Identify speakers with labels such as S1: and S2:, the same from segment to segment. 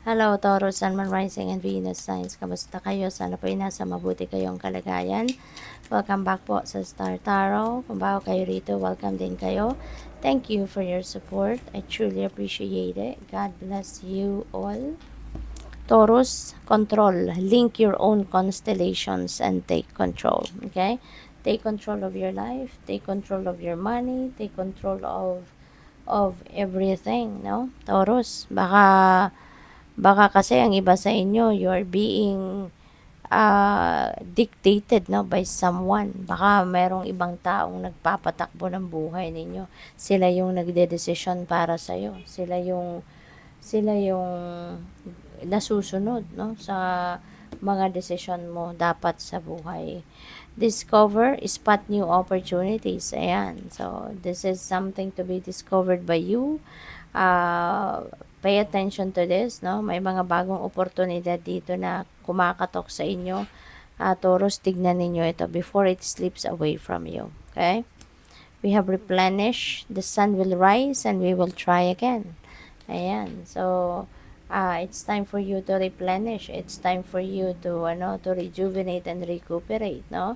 S1: Hello, Taurus, Sun, Moon, Rising, and Venus signs. Kamusta kayo? Sana po ay nasa mabuti kayong kalagayan. Welcome back po sa Star Tarot. Kung bago kayo rito, welcome din kayo. Thank you for your support. I truly appreciate it. God bless you all. Taurus, control. Link your own constellations and take control. Okay? Take control of your life. Take control of your money. Take control of everything, no? Taurus, baka kasi ang iba sa inyo, you're being dictated, no, by someone. Baka merong ibang taong nagpapatakbo ng buhay ninyo. Sila yung nagdedesisyon para sa iyo. Sila yung nasusunod, no, sa mga desisyon mo dapat sa buhay. Discover, spot new opportunities. Ayan. So, this is something to be discovered by you. Pay attention to this, no? May mga bagong oportunidad dito na kumakatok sa inyo. Taurus, tignan ninyo ito before it slips away from you. Okay? We have replenished. The sun will rise and we will try again. Ayan. So, it's time for you to replenish. It's time for you to rejuvenate and recuperate, no?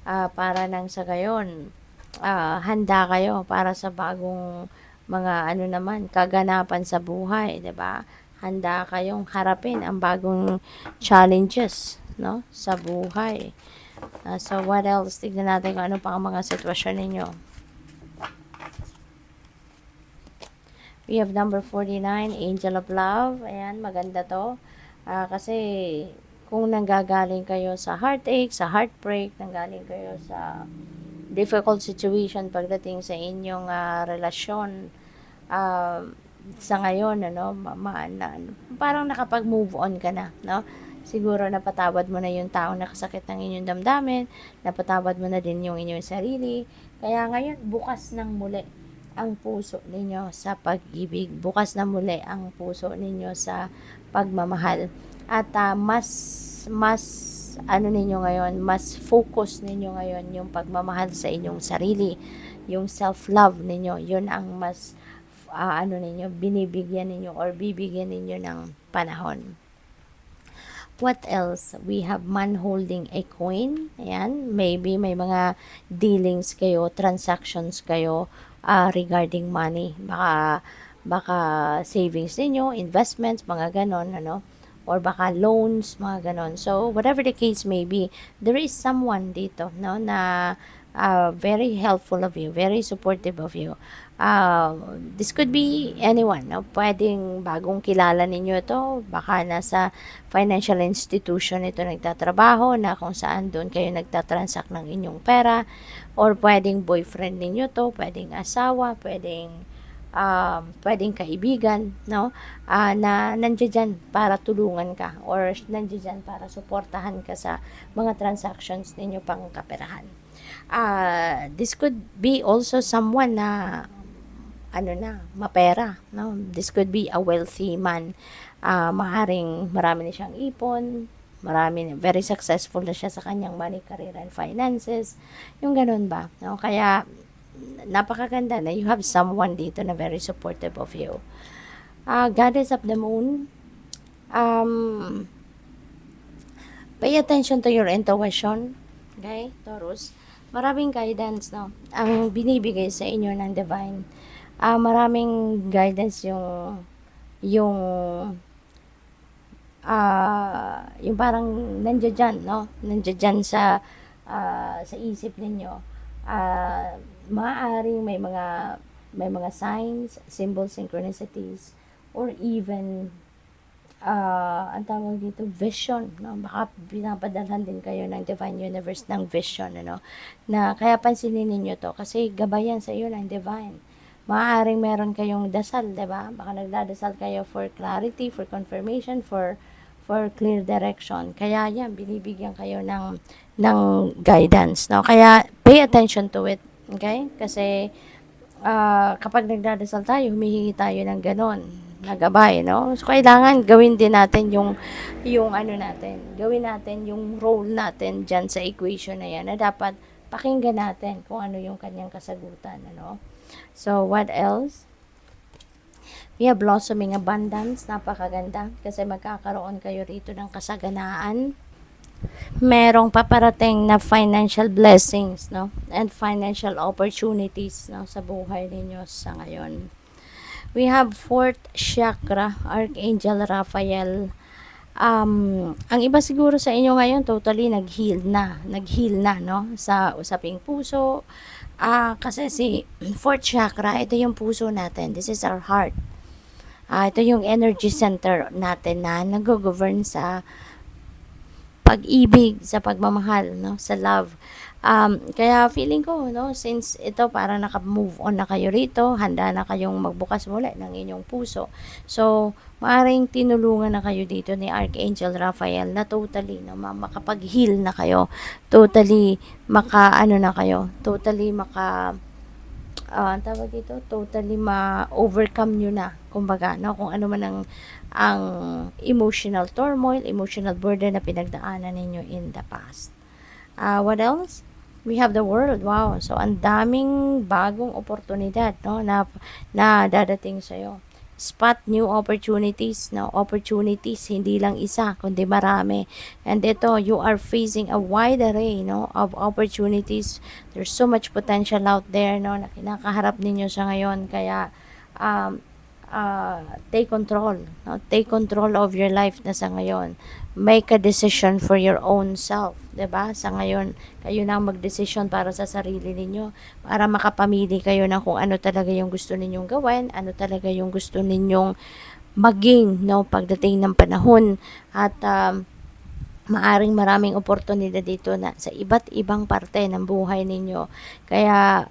S1: Para nang sa gayon, handa kayo para sa bagong mga kaganapan sa buhay, 'di ba? Handa kayong harapin ang bagong challenges, no, sa buhay. So what else? Tignan natin kung ano pa ang mga sitwasyon ninyo. We have number 49, Angel of Love. Ayan, maganda to. Kasi kung nanggagaling kayo sa heartache, sa heartbreak, nanggaling kayo sa difficult situation pagdating sa inyong relasyon, sa ngayon, parang nakapag-move on ka na, no? Siguro napatawad mo na yung taong nakasakit ng inyong damdamin, napatawad mo na din yung inyong sarili, kaya ngayon, bukas ng muli ang puso ninyo sa pag-ibig, bukas na muli ang puso ninyo sa pagmamahal, at mas ninyo ngayon, mas focus ninyo ngayon yung pagmamahal sa inyong sarili, yung self-love ninyo, yun ang mas binibigyan ninyo or bibigyan ninyo ng panahon. What else? We have man holding a coin. Ayan, maybe may mga dealings kayo, transactions kayo regarding money. Baka savings ninyo, investments, mga ganon, or baka loans, mga ganon. So, whatever the case may be, there is someone dito, no, na very helpful of you, very supportive of you. This could be anyone, no? Pwedeng bagong kilala ninyo ito, baka nasa financial institution ito nagtatrabaho na kung saan doon kayo nagtatransact ng inyong pera, or pwedeng boyfriend ninyo to, pwedeng asawa, pwedeng kaibigan, no? Na nandiyan para tulungan ka, or nandiyan para suportahan ka sa mga transactions ninyo pang kaperahan. This could be also someone na mapera, no? This could be a wealthy man. Maaaring marami na siyang ipon, very successful na siya sa kanyang money, career, and finances. Yung ganun ba, no? Kaya napakaganda na you have someone dito na very supportive of you. Goddess of the Moon, pay attention to your intuition. Okay, Taurus? Maraming guidance, no, ang binibigay sa inyo ng divine. Maraming guidance yung parang nandiyan, no? Nandiyan sa isip ninyo. Maaaring may mga signs, symbols, synchronicities, or even ang tawag dito, vision, no? Baka pinapadalhan din kayo ng divine universe ng vision, na kaya pansinin ninyo to kasi gabayan sa iyo ng divine. Maaaring meron kayong dasal, 'di ba? Baka nagdadasal kayo for clarity, for confirmation, for clear direction. Kaya yan, binibigyan kayo ng guidance, no? Kaya pay attention to it, okay? Kasi kapag nagdadasal tayo, humihingi tayo ng ganon, na gabay, no? So, kailangan gawin din natin yung gawin natin yung role natin dyan sa equation na yan, na dapat pakinggan natin kung ano yung kanyang kasagutan, So, what else? We have blossoming abundance, napakaganda kasi magkakaroon kayo rito ng kasaganaan. Merong paparating na financial blessings, no? And financial opportunities, no, sa buhay ninyo sa ngayon. We have fourth chakra, Archangel Raphael. Ang iba siguro sa inyo ngayon totally nag-heal na, no, sa usaping puso. Kasi si fourth chakra, ito yung puso natin. This is our heart. Ito yung energy center natin na nag-govern sa pag-ibig, sa pagmamahal, no, sa love. Kaya feeling ko, no, since ito para naka-move on na kayo rito, handa na kayong magbukas muli ng inyong puso. So, maaring tinulungan na kayo dito ni Archangel Raphael na totally, no, makapag-heal na kayo. Totally na kayo. Totally tawag dito, totally ma-overcome nyo na, kumbaga, no, kung ano man ang emotional turmoil, emotional burden na pinagdaanan ninyo in the past. What else? We have the world. Wow. So, ang daming bagong oportunidad, no, na dadating sa'yo. Spot new opportunities, no? Opportunities, hindi lang isa, kundi marami. And ito, you are facing a wide array, no, of opportunities. There's so much potential out there, no, na kinakaharap ninyo sa ngayon. Kaya, take control, no? Take control of your life na sa ngayon. Make a decision for your own self, 'di ba? Sa ngayon, kayo na magdesisyon para sa sarili ninyo, para makapamili kayo ng kung ano talaga yung gusto ninyong gawin, ano talaga yung gusto ninyong maging, no, pagdating ng panahon. At maaring maraming oportunidad dito na sa iba't ibang parte ng buhay ninyo. Kaya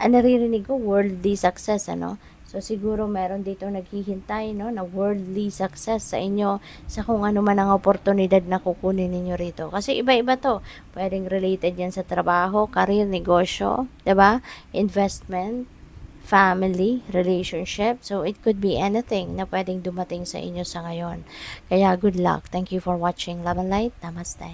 S1: naririnig ko worldly success, ano. So, siguro meron dito naghihintay, no, na worldly success sa inyo sa kung ano man ang oportunidad na kukunin ninyo rito. Kasi iba-iba to. Pwedeng related yan sa trabaho, career, negosyo, 'di ba? Investment, family, relationship. So, it could be anything na pwedeng dumating sa inyo sa ngayon. Kaya, good luck. Thank you for watching. Love and light. Namaste.